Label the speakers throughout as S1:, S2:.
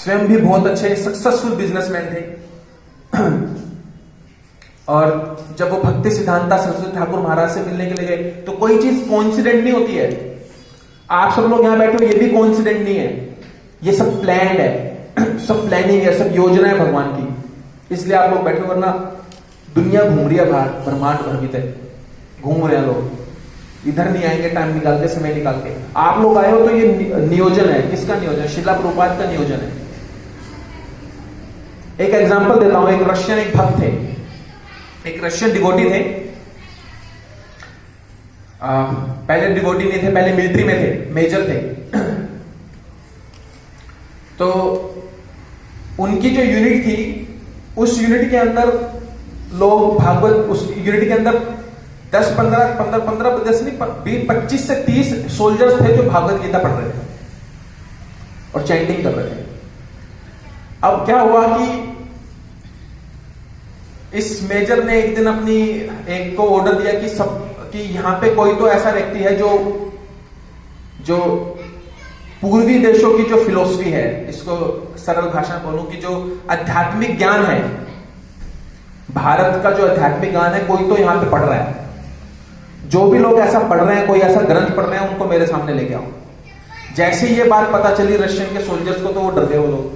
S1: स्वयं भी बहुत अच्छे सक्सेसफुल बिजनेसमैन थे। और जब वो भक्ति सिद्धांता सरस्वती ठाकुर महाराज से मिलने के लिए गए तो कोई चीज कोइंसिडेंट नहीं होती है। आप सब लोग यहां बैठे हो, ये भी कोइंसिडेंट नहीं है, ये सब प्लान्ड है, सब प्लानिंग है, सब योजना है भगवान की। इसलिए आप लोग बैठे हो, वरना दुनिया घूम रही है बाहर, ब्रह्मांड भ्रमित है, घूम रहे हैं लोग, इधर नहीं आएंगे टाइम निकाल के, समय निकाल के। आप लोग आए हो तो ये नियोजन है। किसका नियोजन? श्रीला प्रभुपाद का नियोजन है। एक एग्जांपल देता हूं। एक रशियन एक भक्त थे, एक रशियन डिवोटी थे। पहले डिवोटी नहीं थे, पहले मिलिट्री में थे, मेजर थे। तो उनकी जो यूनिट थी, उस यूनिट के अंदर लोग भागवत, उस यूनिट के अंदर 25 से 30 सोल्जर्स थे जो भागवत गीता पढ़ रहे थे और चैंटिंग कर रहे थे। अब क्या हुआ कि इस मेजर ने एक दिन अपनी एक को ऑर्डर दिया कि यहां पे कोई तो ऐसा व्यक्ति है जो पूर्वी देशों की जो फिलॉसफी है, इसको सरल भाषा में बोलूं कि जो आध्यात्मिक ज्ञान है, भारत का जो आध्यात्मिक ज्ञान है, कोई तो यहां पे पढ़ रहा है। जो भी लोग ऐसा पढ़ रहे हैं, कोई ऐसा ग्रंथ पढ़ रहे हैं, उनको मेरे सामने लेके आओ। जैसे ही ये बात पता चली रशियन के सोल्जर्स को, तो वो डर गए वो लोग,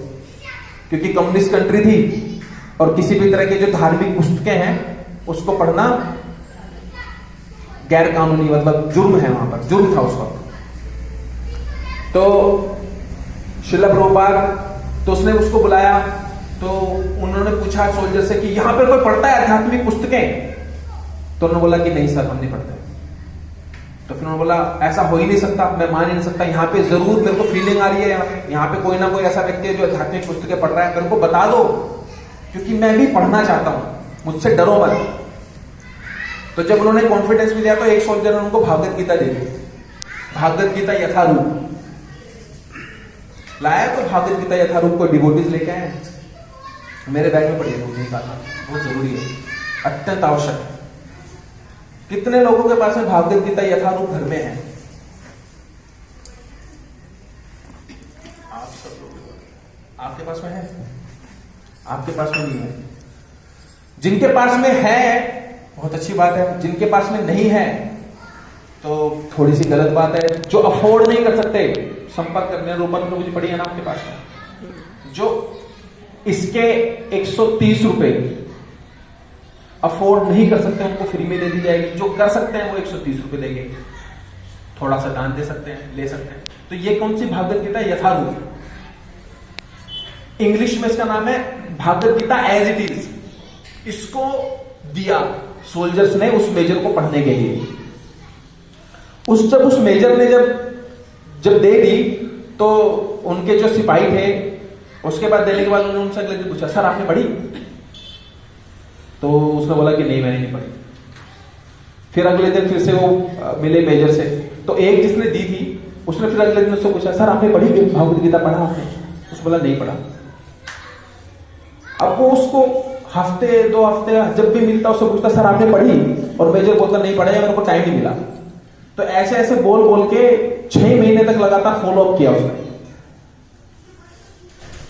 S1: क्योंकि कम्युनिस्ट कंट्री थी और किसी भी तरह के जो धार्मिक पुस्तकें हैं उसको पढ़ना गैर कानूनी, मतलब जुर्म है, वहां पर जुर्म था उस वक्त। तो श्रीला प्रभुपाद, तो उसने उसको बुलाया, तो उन्होंने पूछा सोल्जर से कि यहां पर कोई पढ़ता है आध्यात्मिक पुस्तकें? तो उन्होंने बोला कि नहीं सर, हम नहीं पढ़ते। तो फिर उन्होंने बोला ऐसा हो ही नहीं सकता, मैं मान ही नहीं सकता, यहाँ पे जरूर मेरे को फीलिंग आ रही है, यहाँ पे कोई ना कोई ऐसा व्यक्ति है जो आध्यात्मिक पुस्तकें पढ़ रहा है, मेरे को बता दो, क्योंकि मैं भी पढ़ना चाहता हूं, मुझसे डरो मत। तो जब उन्होंने कॉन्फिडेंस में दिया तो एक सोल्जर ने उनको भागवत गीता दे दी। भागवत गीता यथारूप लाया, तो भागवत गीता यथारूप को डिवोटीज लेके आए, मेरे बैग में पड़ी है, मुझे निकालना बहुत जरूरी है, अत्यंत आवश्यक है। कितने लोगों के पास में भागवत गीता यथारूप घर में है? आप सब लोग, आपके पास में है? आपके पास में नहीं है। जिनके पास में है बहुत अच्छी बात है, जिनके पास में नहीं है तो थोड़ी सी गलत बात है। जो अफोर्ड नहीं कर सकते, संपर्क करने, रूपन तो मुझे पड़ी है ना आपके पास में, जो इसके 130 रुपए अफोर्ड नहीं कर सकते उनको फ्री में दे दी जाएगी। जो कर सकते हैं वो 130 रुपए देंगे, थोड़ा सा दान दे सकते हैं, ले सकते हैं। तो ये कौन सी भागवत गीता? यथारूप। इंग्लिश में इसका नाम है Bhagavad Gita as it is. इसको दिया सोल्जर्स ने उस मेजर को पढ़ने के लिए। उस मेजर ने जब दे दी तो उनके जो सिपाही थे, उसके बाद देने के बाद उन्होंने उनसे अगले दिन पूछा, सर आपने पढ़ी? तो उसने बोला कि नहीं, मैंने नहीं पढ़ी। फिर अगले दिन फिर से वो मिले मेजर से, तो एक जिसने दी थी उसने फिर अगले दिन उससे पूछा, सर आपने पढ़ी भागवत गीता? पढ़ा आपने? उसने बोला नहीं पढ़ा। अब वो उसको हफ्ते 2 हफ्ते जब भी मिलता उससे पूछता, सर आपने पढ़ी? और मेजर बोलता नहीं पढ़ा, मेरे को टाइम नहीं मिला। तो ऐसे ऐसे बोल बोल के 6 महीने तक लगातार फॉलो अप किया उसने।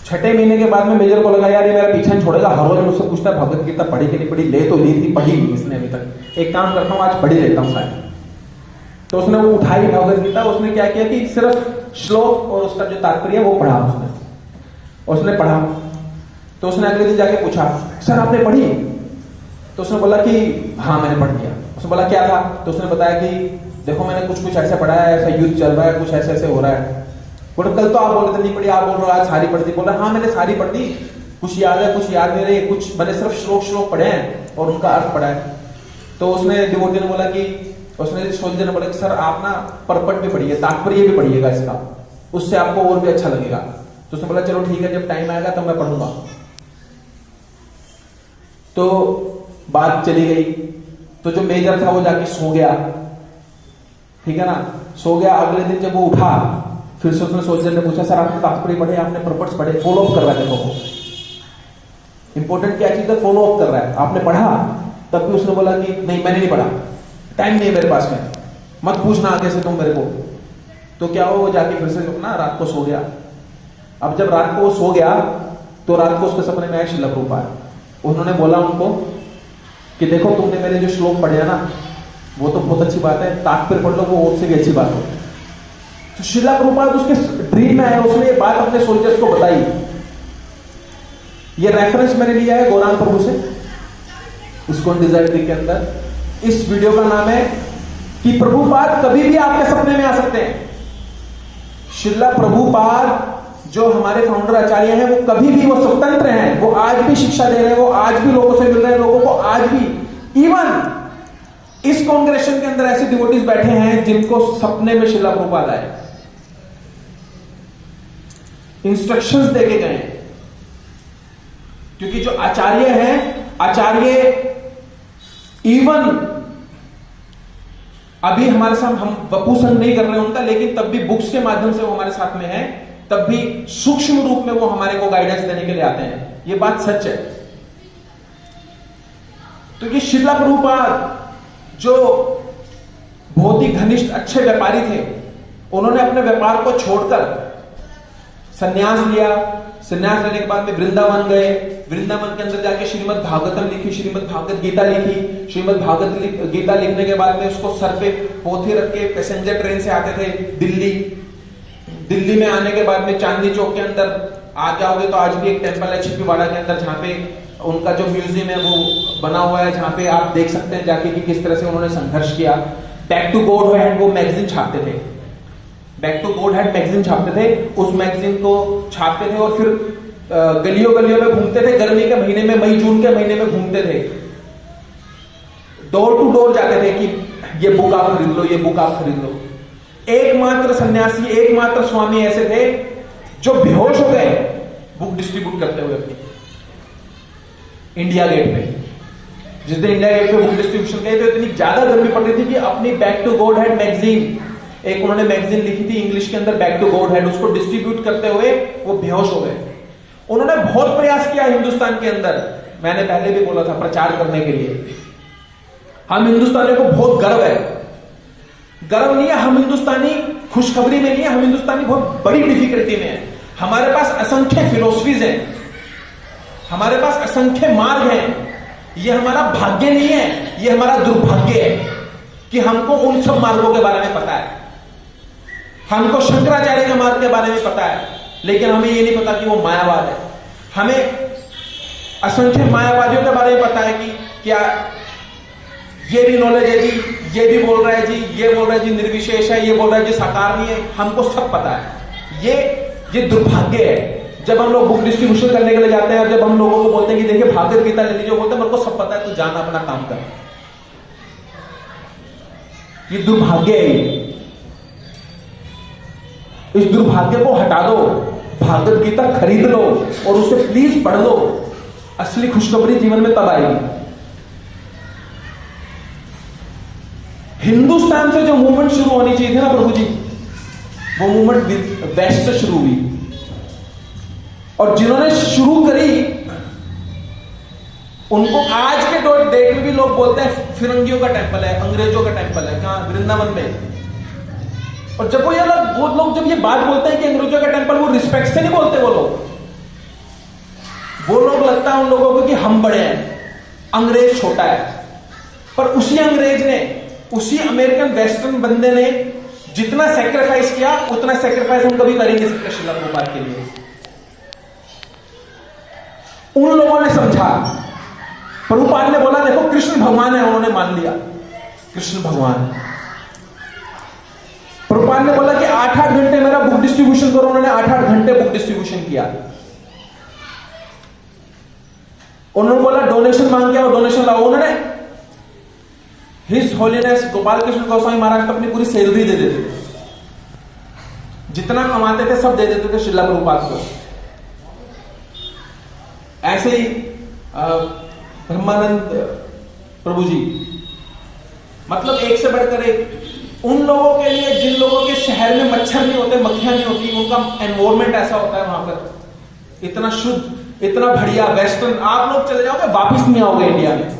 S1: 6ठे महीने के बाद में मेजर को लगा यार ये मेरा पीछा छोड़ेगा, हर रोज मुझसे पूछता है भगवत गीता पढ़ी कि नहीं पढ़ी। ले तो ली थी, पढ़ी नहीं इसने अभी तक। एक काम करता हूं आज पढ़ी लेता हूं शायद। तो उसने वो उठाई भगवत गीता, उसने क्या किया कि सिर्फ श्लोक और उसका जो तात्पर्य वो पढ़ा उसने पढ़ा। तो उसने अगले दिन जाके पूछा, सर आपने पढ़ी? तो उसने बोला कि हाँ मैंने पढ़ लिया। उसने बोला क्या था? तो उसने बताया कि देखो मैंने कुछ कुछ ऐसा पढ़ा है, ऐसा युद्ध चल रहा है, कुछ ऐसे ऐसे हो रहा है। बोला कल तो आप बोल रहे थे नहीं पढ़ी, आप बोल रहे हो आज सारी पढ़ दी। बोला हाँ मैंने सारी पढ़ दी, कुछ याद है कुछ याद नहीं रही, कुछ मैंने सिर्फ श्लोक पढ़े हैं और उनका अर्थ पढ़ा है। तो उसने डिवोटी ने बोला कि, उसने सोल्जर ने बोला कि सर आप ना परपट भी पढ़िए, तात्पर्य भी पढ़िएगा इसका, उससे आपको और भी अच्छा लगेगा। तो उसने बोला चलो ठीक है, जब टाइम आएगा तो मैं पढ़ूंगा। तो बात चली गई। तो जो मेजर था वो जाके सो गया, ठीक है ना, सो गया। अगले दिन जब वो उठा फिर से उसने सोल्जर ने पूछा, सर आपने तात्पर्य पढ़े, आपने प्रॉपर्ट्स पढ़े? फॉलो अप कर रहा है। देखो इंपॉर्टेंट क्या चीज है, फॉलो अप कर रहा है। आपने पढ़ा? तब भी उसने बोला कि नहीं मैंने नहीं पढ़ा, टाइम नहीं है मेरे पास में, मत पूछना आगे से तुम मेरे को। तो क्या हो, वो जाके फिर से अपना रात को सो गया। अब जब रात को वो सो गया तो रात को उसके सपने में आया श्रील प्रभुपाद। उन्होंने बोला उनको कि देखो तुमने मेरे जो श्लोक पढ़े ना वो तो बहुत अच्छी बात है, तात्पर्य पढ़ लो वो उससे भी अच्छी बात हो। तो श्रील प्रभुपाद उसके ड्रीम में आया, उसने ये बात अपने सोल्जर्स को बताई। ये रेफरेंस मैंने लिया है गौरांग प्रभु से, इस्कॉन डिजायर के अंदर। इस वीडियो का नाम है कि प्रभुपाद कभी भी आपके सपने में आ सकते हैं। श्रील प्रभुपाद जो हमारे फाउंडर आचार्य हैं वो कभी भी, वो स्वतंत्र हैं, वो आज भी शिक्षा दे रहे हैं, वो आज भी लोगों से मिल रहे हैं, लोगों को आज भी। इवन इस कांग्रेशन के अंदर ऐसे डिवोटीज बैठे हैं जिनको सपने में श्रील प्रभुपाद आए, इंस्ट्रक्शंस देके गए। क्योंकि जो आचार्य हैं, आचार्य इवन अभी हमारे साथ, हम वपू संग नहीं कर रहे हैं उनका, लेकिन तब भी बुक्स के माध्यम से वो हमारे साथ में है, तब भी सूक्ष्म रूप में वो हमारे को गाइडेंस देने के लिए आते हैं। ये बात सच है। तो ये श्रील प्रभुपाद जो बहुत ही घनिष्ठ अच्छे व्यापारी थे, उन्होंने अपने व्यापार को छोड़कर संन्यास लिया। संन्यास लेने के बाद में वृंदावन गए। वृंदावन के अंदर जाके श्रीमद् भागवतम लिखी, श्रीमद् भागवत गीता लिखी। श्रीमद् भागवत गीता लिखने के बाद में उसको सर पे पोथी रख के पैसेंजर ट्रेन से आते थे दिल्ली। दिल्ली में आने के बाद में चांदनी चौक के अंदर आ जाओगे तो आज भी एक टेम्पल है छिपीवाड़ा के अंदर, जहां पे उनका जो म्यूजियम है वो बना हुआ है, जहां पे आप देख सकते हैं जाके कि किस तरह से उन्होंने संघर्ष किया। बैक टू गॉड हैड वो मैगजीन छापते थे, back to Godhead magazine छापते थे। उस मैगजीन को छापते थे और फिर गलियों गलियों में घूमते थे। गर्मी के महीने में, मई जून के महीने में घूमते थे, डोर टू डोर जाते थे कि ये बुक आप खरीद लो, ये बुक आप खरीद लो। एकमात्र सन्यासी, एकमात्र स्वामी ऐसे थे जो बेहोश हो गए बुक डिस्ट्रीब्यूट करते हुए अपनी इंडिया गेट पे। जिस दिन इंडिया गेट पे बुक डिस्ट्रीब्यूशन गए तो इतनी ज्यादा गर्मी पड़ रही थी कि अपनी back to Godhead magazine, एक उन्होंने मैगजीन लिखी थी इंग्लिश के अंदर, बैक टू गॉड हैड, उसको डिस्ट्रीब्यूट करते हुए वो बेहोश हो गए। उन्होंने बहुत प्रयास किया हिंदुस्तान के अंदर, मैंने पहले भी बोला था, प्रचार करने के लिए। हम हिंदुस्तानियों को बहुत गर्व है, गर्व नहीं है, हम हिंदुस्तानी खुशखबरी में नहीं है, हम हिंदुस्तानी बहुत बड़ी डिफिकल्टी में है। हमारे पास असंख्य फिलोसफीज हैं, हमारे पास असंख्य मार्ग हैं। ये हमारा भाग्य नहीं है, ये हमारा दुर्भाग्य है कि हमको उन सब मार्गों के बारे में पता है। हमको शंकराचार्य के मार्ग के बारे में पता है, लेकिन हमें ये नहीं पता कि वो मायावाद है। हमें असंख्य मायावादियों के बारे में पता है कि क्या ये भी नॉलेज है जी, ये भी बोल रहा है जी, ये बोल रहा है जी निर्विशेष है, ये बोल रहा है जी साकार नहीं है, हमको सब पता है। ये दुर्भाग्य है। जब हम लोग बुक डिस्ट्रीब्यूशन करने के लिए जाते हैं और जब हम लोगों को बोलते हैं कि देखिए भागवत गीता ले लीजिए, बोलते हैं मेरे को सब पता है, तू जाना अपना काम कर। ये दुर्भाग्य है। इस दुर्भाग्य को हटा दो, भागवत गीता खरीद लो और उसे प्लीज पढ़ लो। असली खुशखबरी जीवन में तब आएगी। हिंदुस्तान से जो मूवमेंट शुरू होनी चाहिए थी ना प्रभु जी, वो मूवमेंट वेस्ट से शुरू हुई। और जिन्होंने शुरू करी उनको आज के डेट में भी लोग बोलते हैं फिरंगियों का टेंपल है, अंग्रेजों का टेंपल है। कहां? वृंदावन में। और जब वो लोग जब ये बात बोलते हैं कि अंग्रेजों का टेंपल, वो रिस्पेक्ट से नहीं बोलते। वो लोग लगता है उन लोगों को कि हम बड़े हैं, अंग्रेज छोटा है। पर उसी अंग्रेज ने, उसी अमेरिकन वेस्टर्न बंदे ने जितना सैक्रिफाइस किया, उतना सैक्रिफाइस हम कभी कर ही नहीं सकते श्रील प्रभुपाद के लिए। उन लोगों ने समझा। प्रभुपाद ने बोला देखो कृष्ण भगवान है, उन्होंने मान लिया कृष्ण भगवान। प्रभुपाद ने बोला कि 8-8 घंटे मेरा बुक डिस्ट्रीब्यूशन करो, उन्होंने 8-8 घंटे बुक डिस्ट्रीब्यूशन किया। उन्होंने बोला डोनेशन मांग के आओ, डोनेशन लाओ। उन्होंने हिज होलीनेस गोपाल कृष्ण गोस्वामी महाराज को अपनी पूरी सैलरी दे देते थे, जितना कमाते थे सब दे देते थे श्रील प्रभुपाद को। ऐसे ही ब्रह्मानंद प्रभु जी, मतलब एक से बढ़कर एक। उन लोगों के लिए जिन लोगों के शहर में मच्छर नहीं होते, मक्खियां नहीं होती, उनका एनवायरमेंट ऐसा होता है वहां पर, इतना शुद्ध, इतना बढ़िया वेस्टर्न। आप लोग चले जाओगे वापिस नहीं आओगे इंडिया में,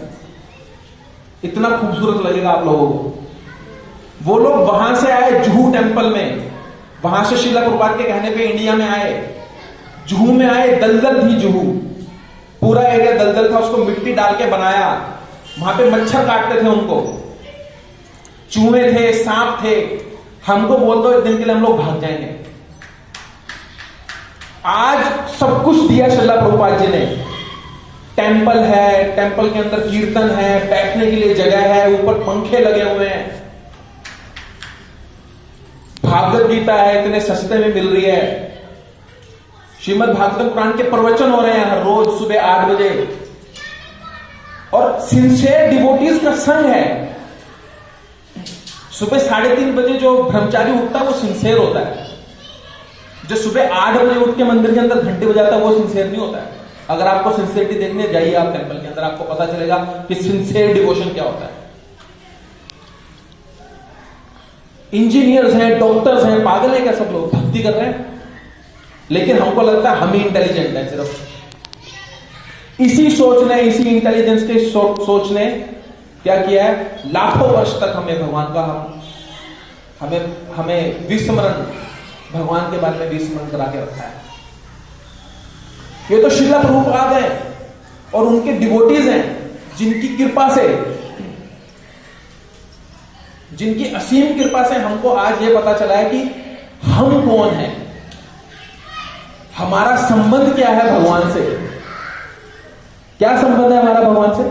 S1: इतना खूबसूरत लगेगा आप लोगों को। वो लोग वहां से आए जुहू टेंपल में, वहां से श्रील प्रभुपाद के कहने पे इंडिया में आए। जुहू में आए, दलदल थी जुहू, पूरा एरिया दलदल था, उसको मिट्टी डाल के बनाया, वहां पे मच्छर काटते थे उनको, चूहे थे, सांप थे। हमको बोल दो एक दिन के लिए हम लोग भाग जाएंगे। आज सब कुछ दिया श्रील प्रभुपाद जी ने। टेंपल है, टेंपल के अंदर कीर्तन है, बैठने के लिए जगह है, ऊपर पंखे लगे हुए हैं, भागवत गीता है, इतने सस्ते में मिल रही है, श्रीमद् भागवत पुराण के प्रवचन हो रहे हैं हर रोज सुबह 8 बजे, और सिंसियर डिवोटीज का संग है। सुबह 3:30 बजे जो ब्रह्मचारी उठता है वो सिंसियर होता है, जो सुबह 8 बजे उठ के मंदिर के अंदर घंटे बजाता है वो सिंसियर नहीं होता है। अगर आपको सिंसियरिटी देखने जाइए आप टेंपल के अंदर, आपको पता चलेगा कि सिंसियर डिवोशन क्या होता है। इंजीनियर्स हैं, डॉक्टर्स हैं, पागल है क्या सब लोग, भक्ति कर रहे हैं, लेकिन हमको लगता है हम ही इंटेलिजेंट है। सिर्फ इसी सोच ने, इसी इंटेलिजेंस के सोच ने क्या किया है, लाखों वर्ष तक हमें भगवान का हमें विस्मरण, भगवान के बारे में विस्मरण करा के रखा है। ये तो श्रील प्रभुपाद हैं और उनके डिवोटीज हैं, जिनकी कृपा से, जिनकी असीम कृपा से हमको आज ये पता चला है कि हम कौन हैं, हमारा संबंध क्या है भगवान से। क्या संबंध है हमारा भगवान से?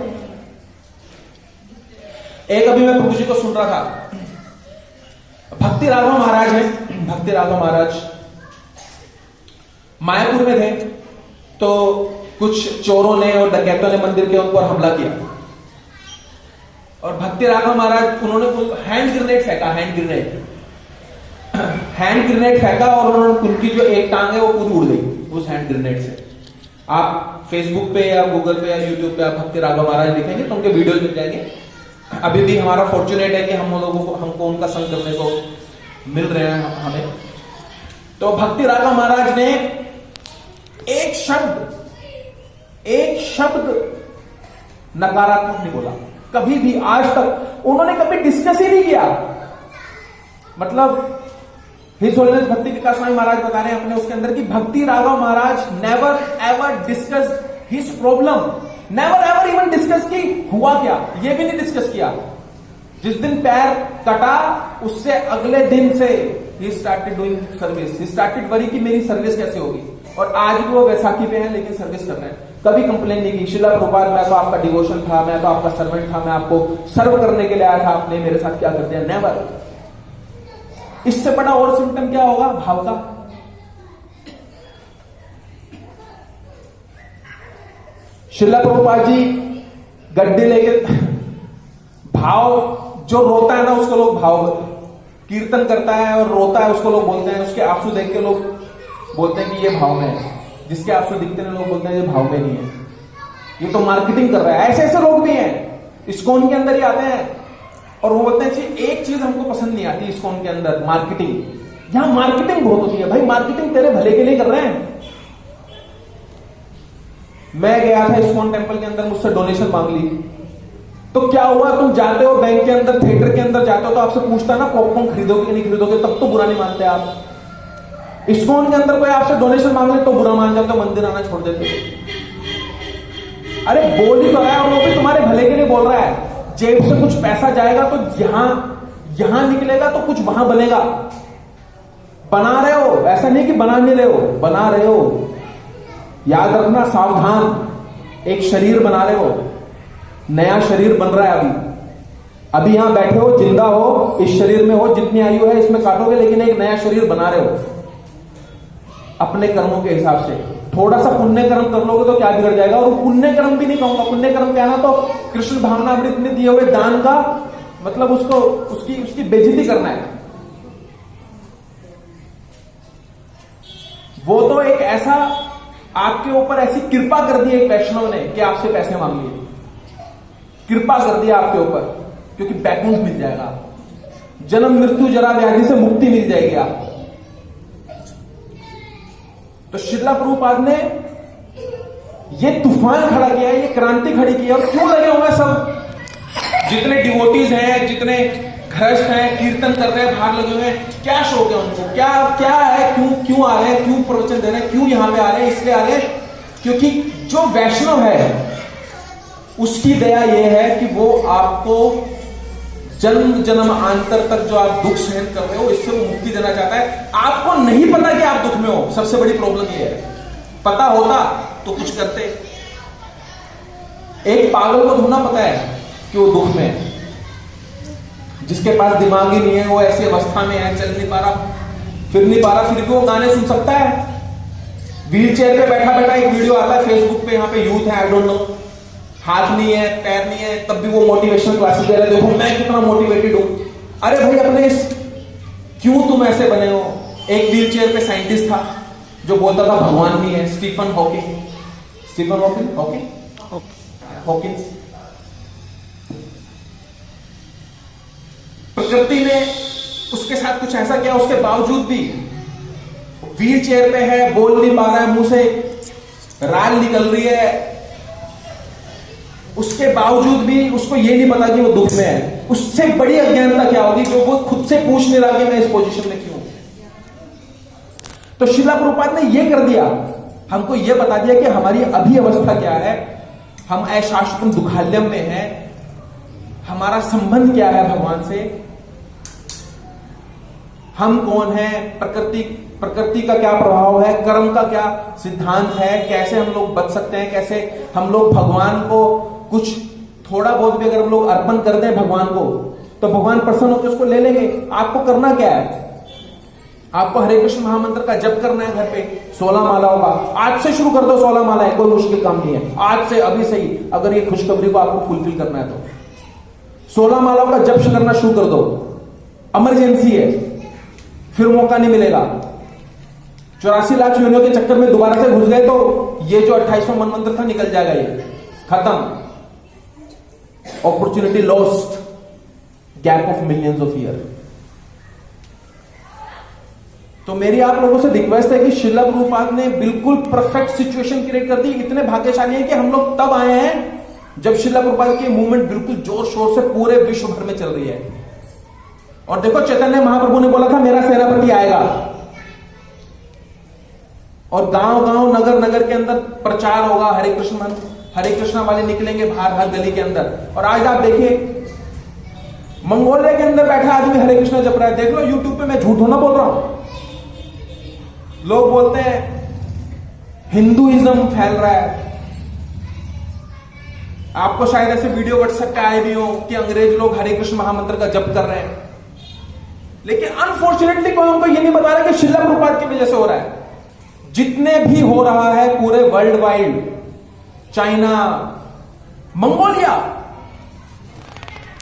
S1: एक अभी मैं प्रभु जी को सुन रहा था, भक्ति राघव महाराज है, भक्ति राघव महाराज मायापुर में थे, तो कुछ चोरों ने और डकैतों ने मंदिर के ऊपर हमला किया, और भक्ति राघव महाराज, उन्होंने हैंड ग्रेनेड फेंका, हैंड ग्रेनेड फेंका, और उन्होंने उनकी जो एक टांग है वो पूरी उड़ गई उस हैंड ग्रेनेड से। आप फेसबुक पे या गूगल पे या यूट्यूब पे आप भक्ति राघव महाराज लिखेंगे तो उनके वीडियोज मिल जाएंगे। अभी भी हमारा फॉर्चुनेट है कि हम लोगों को, हमको उनका संग करने को मिल रहे हैं हमें। तो भक्ति राघव महाराज ने एक शब्द नकारात्मक नहीं बोला कभी भी, आज तक उन्होंने कभी डिस्कस ही नहीं किया। मतलब हिज होलिनेस भक्ति विकास स्वामी महाराज बता रहे हैं अपने उसके अंदर कि Bhakti Raghav Maharaj never ever discuss his problem, never ever even discuss की हुआ क्या, ये भी नहीं डिस्कस किया। जिस दिन पैर कटा उससे अगले दिन से he started doing service, he started worry कि मेरी सर्विस कैसे होगी, और आज भी वो वैसाखी पे है लेकिन सर्विस कर रहे हैं। कभी कंप्लेन नहीं की, श्रील प्रभुपाद मैं तो आपका डिवोशन था, मैं तो आपका सर्वेंट था, मैं आपको सर्व करने के लिए आया था, आपने मेरे साथ क्या कर दिया, नेवर। इससे बड़ा और सिम्टम क्या होगा भाव का? श्रील प्रभुपाद जी गड्डी लेके, भाव जो रोता है ना उसको लोग भाव, कीर्तन करता है और रोता है उसको लोग बोलते हैं, उसके आंसू देख के लोग बोलते हैं कि ये भाव में है, जिसके आंसू दिखते हैं लोग बोलते हैं ये भाव में नहीं है, ये तो मार्केटिंग कर रहा है। ऐसे ऐसे लोग भी हैं, इस्कॉन के अंदर ही आते हैं और वो बोलते हैं कि एक चीज हमको पसंद नहीं आती इस्कॉन के अंदर, मार्केटिंग। यहां मार्केटिंग बहुत होती है भाई, मार्केटिंग तेरे भले के लिए कर रहे हैं। मैं गया था इस्कॉन टेंपल के अंदर, मुझसे डोनेशन मांग ली, तो क्या हुआ, तुम जाते हो बैंक के अंदर, थिएटर के अंदर जाते हो तो आपसे पूछता है ना पॉपकॉर्न खरीदोगे कि नहीं खरीदोगे, तब तो बुरा नहीं मानते आप। इस्कॉन के अंदर कोई आपसे डोनेशन मांग ले तो बुरा मान जाते हो, मंदिर आना छोड़ देते हो। अरे बोल ही तो रहा है, और वो भी तुम्हारे भले के लिए बोल रहा है। जेब से कुछ पैसा जाएगा तो यहां निकलेगा तो कुछ वहां बनेगा। बना रहे हो, ऐसा नहीं कि बना नहीं रहे हो, बना रहे हो। याद रखना, सावधान, एक शरीर बना रहे हो, नया शरीर बन रहा है। अभी यहां बैठे हो, जिंदा हो, इस शरीर में हो, जितनी आयु है इसमें काटोगे, लेकिन एक नया शरीर बना रहे हो अपने कर्मों के हिसाब से। थोड़ा सा पुण्य कर्म कर लोगे तो क्या बिगड़ जाएगा। और पुण्य कर्म भी नहीं कहूंगा, पुण्य कर्म कहना तो कृष्ण भावनामृत में दिए हुए दान का मतलब उसको उसकी बेइज्जती करना है। वो तो एक ऐसा आपके ऊपर ऐसी कृपा कर दी एक वैष्णव ने कि आपसे पैसे मांग लिए, कृपा कर दिया आपके ऊपर, क्योंकि बैकुंठ मिल जाएगा, जन्म मृत्यु जरा व्याधि से मुक्ति मिल जाएगी आपको। तो श्रील प्रभुपाद ने ये तूफान खड़ा किया है, ये क्रांति खड़ी की है। और क्यों लगे हुए सब, जितने डिवोटीज हैं, जितने गृहस्थ हैं, कीर्तन कर रहे हैं, भाग लगे हुए हैं, क्या शौक है उनको, क्या क्या है, क्यों आ रहे हैं, क्यों प्रवचन दे रहे हैं, क्यों यहां पे आ रहे हैं? इसलिए आ रहे हैं क्योंकि जो वैष्णव है उसकी दया यह है कि वो आपको जन्म जन्मांतर तक जो आप दुख सहन कर रहे हो इससे वो मुक्ति देना चाहता है। आपको नहीं पता कि आप दुख में हो, सबसे बड़ी प्रॉब्लम ये है। पता होता तो कुछ करते। एक पागल को थोड़ा पता है कि वो दुख में है, जिसके पास दिमाग ही नहीं है, वो ऐसी अवस्था में है, चल नहीं पा रहा, फिर नहीं पा रहा, फिर भी वो गाने सुन सकता है। व्हील चेयर पे बैठा बैठा एक वीडियो आता है फेसबुक पे, यहाँ पे यूथ है, आई डोंट नो, हाथ नहीं है, पैर नहीं है, तब भी वो मोटिवेशनल क्लासेस दे रहे हैं, देखो मैं कितना मोटिवेटेड हूं। अरे भाई अपने क्यों तुम ऐसे बने हो? एक व्हील चेयर पे साइंटिस्ट था जो बोलता था भगवान नहीं है, स्टीफन हॉकिंस। प्रकृति ने उसके साथ कुछ ऐसा किया, उसके बावजूद भी व्हील चेयर पे है, बोल नहीं पा रहा है, मुंह से राल निकल रही है, उसके बावजूद भी उसको ये नहीं पता कि वो दुख में है। उससे बड़ी अज्ञानता क्या होगी जो वो खुद से पूछ नहीं रहा कि मैं इस पोजीशन में क्यों। तो श्रीला प्रभुपाद ने ये कर दिया, हमको ये बता दिया कि हमारी अभी अवस्था क्या है, हम अशाश्वतम दुखालयम में हैं, हमारा संबंध क्या है भगवान से, हम कौन है, प्रकृति का क्या प्रभाव है, कर्म का क्या सिद्धांत है, कैसे हम लोग बच सकते हैं, कैसे हम लोग भगवान को कुछ थोड़ा बहुत भी अगर हम लोग अर्पण कर दें भगवान को तो भगवान प्रसन्न होकर उसको ले लेंगे। आपको करना क्या है? आपको हरे कृष्ण महामंत्र का जप करना है घर पे, 16 मालाओं का। आज से शुरू कर दो 16 मालाएं, कोई मुश्किल काम नहीं है। आज से अभी से ही अगर ये खुशखबरी को आपको फुलफिल करना है तो 16 मालाओं का जप करना शुरू कर दो। इमरजेंसी है, फिर मौका नहीं मिलेगा। 84 लाख योनियों के चक्कर में दोबारा से घुस गए तो ये जो 28वां मन मंत्र था निकल जाएगा, ये खत्म, opportunity lost, gap of millions of year. तो मेरी आप लोगों से रिक्वेस्ट है कि श्रीला प्रभुपाद ने बिल्कुल परफेक्ट सिचुएशन क्रिएट कर दी। इतने भाग्यशाली हैं कि हम लोग तब आए हैं जब श्रीला प्रभुपाद की मूवमेंट बिल्कुल जोर शोर से पूरे विश्व भर में चल रही है। और देखो चैतन्य महाप्रभु ने बोला था मेरा सेनापति आएगा, और गांव गांव नगर नगर के अंदर प्रचार होगा, हरे कृष्णा वाले निकलेंगे बाहर हर गली के अंदर। और आज आप देखिए मंगोलिया के अंदर बैठा आदमी हरे कृष्णा जप रहा है, देख लो यूट्यूब पे, मैं झूठ होना बोल रहा हूं। लोग बोलते हैं हिंदुइज्म फैल रहा है। आपको शायद ऐसे वीडियो व्हाट्सएप पे आए भी हो कि अंग्रेज लोग हरे कृष्ण महामंत्र का जप कर रहे हैं, लेकिन अनफॉर्चुनेटली कोई उनको ये नहीं बता रहा कि श्रीला प्रभुपाद की वजह से हो रहा है। जितने भी हो रहा है पूरे वर्ल्ड वाइड, चाइना, मंगोलिया,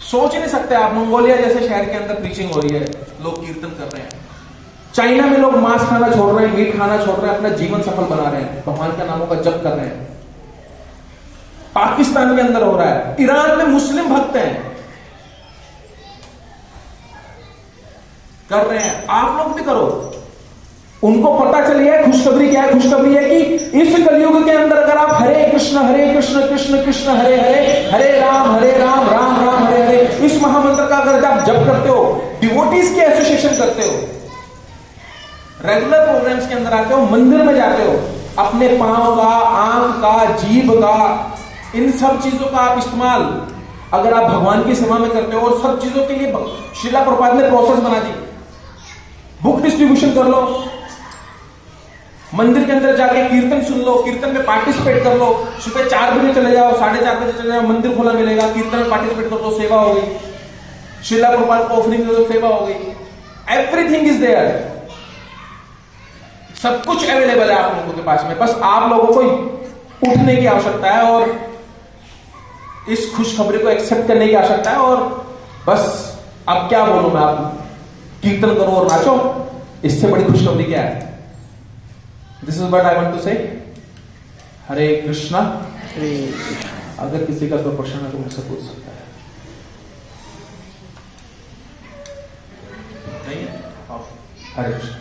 S1: सोच नहीं सकते आप, मंगोलिया जैसे शहर के अंदर प्रीचिंग हो रही है, लोग कीर्तन कर रहे हैं। चाइना में लोग मांस खाना छोड़ रहे हैं, मीट खाना छोड़ रहे हैं, अपना जीवन सफल बना रहे हैं, भगवान के नामों का जप कर रहे हैं। पाकिस्तान के अंदर हो रहा है, ईरान में मुस्लिम भक्त हैं, कर रहे हैं, आप लोग भी करो। उनको पता चलिए खुशखबरी क्या है। खुशखबरी है कि इस कलयुग के अंदर अगर आप हरे कृष्ण कृष्ण कृष्ण हरे हरे, हरे राम राम राम हरे हरे, इस महामंत्र का अगर आप जप करते हो, डिवोटीज की एसोसिएशन करते हो, रेगुलर प्रोग्राम्स के अंदर आते हो, मंदिर में जाते हो, अपने पांव का, आंख का, जीभ का, इन सब चीजों का आप इस्तेमाल अगर आप भगवान की सेवा में करते हो, और सब चीजों के लिए श्रीला प्रभुपाद ने प्रोसेस बना दी। बुक डिस्ट्रीब्यूशन कर लो, मंदिर के अंदर जाके कीर्तन सुन लो, कीर्तन में पार्टिसिपेट कर लो, सुबह 4 बजे चले जाओ, 4:30 बजे चले जाओ, मंदिर खोला मिलेगा, कीर्तन में पार्टिसिपेट कर लो, सेवा हो गई, श्रीला प्रभुपाद को ऑफरिंग दे दो, सेवा हो गई। एवरीथिंग इज देयर, सब कुछ अवेलेबल है आप लोगों के पास में, बस आप लोगों को उठने की आवश्यकता है और इस खुशखबरी को एक्सेप्ट करने की आवश्यकता है। और बस अब क्या बोलूं मैं, आप कीर्तन करो और नाचो, इससे बड़ी खुशखबरी क्या है। This is what I want to say. Hare Krishna. अगर किसी का कोई प्रश्न है तो मुझसे पूछ सकता है। नहीं है? हरे कृष्ण।